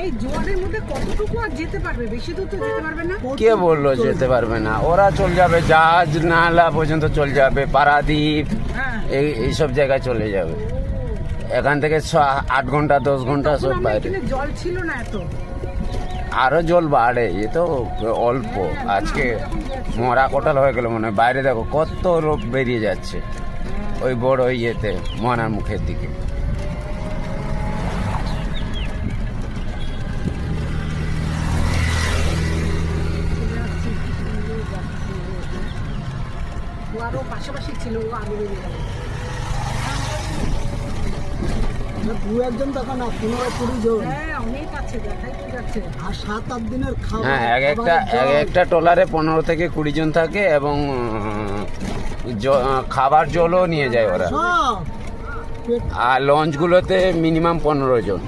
এই জোয়ারের মধ্যে কতটুকু আর যেতে পারবে? বেশি দূর তো যেতে পারবে না। কে বললো যেতে পারবে না? ওরা চলে যাবে, জাহাজ নালা পর্যন্ত চলে যাবে, পারাদ্বীপ এইসব জায়গায় চলে যাবে। এখান থেকে 8 ঘন্টা 10 ঘন্টা সব বাইরে। জল ছিল না এত, আরো জল বাড়ে, এ তো অল্প। আজকে মরা কোটাল হয়ে গেল মনে হয়। বাইরে দেখো কত রোগ বেরিয়ে যাচ্ছে ওই বড় ইয়েতে, মরার মুখের দিকে। আরো পাশাপাশি ছিল, আরো বেরিয়ে গেল। দু একজন দেখো না, 15-20 জন। অনেক আছে, দেখাই তো যাচ্ছে। আর 7-8 দিনের খাবার। হ্যাঁ, এক একটা ট্রলারে 15 থেকে 20 জন থাকে এবং খাবার জলও নিয়ে যায় ওরা। আর লঞ্চগুলোতে মিনিমাম 15 জন।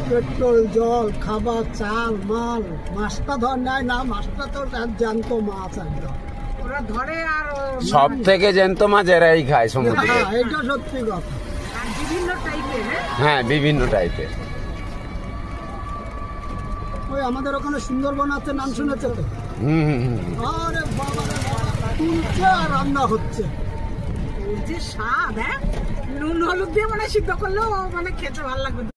পেট্রোল, জল, খাবার, চাল, মাল। মাছটা ধর নেয় না, মাছটা তো জ্যান্ত মাছ একদম। ওরা ধরে আর সব থেকে জ্যান্ত মাছ এরাই খায় সমুদ্রে। এটা সত্যি কথা। বিভিন্ন টাইপের। হ্যাঁ, বিভিন্ন টাইপের। ওই আমাদের ওখানে সুন্দরবন আছে, নাম শুনেছে তো? আরে বাবা, তুলছে আর রান্না হচ্ছে। যে স্বাদ, নুন হলুদ দিয়ে মানে সিদ্ধ করলেও মানে খেতে ভালো লাগবে।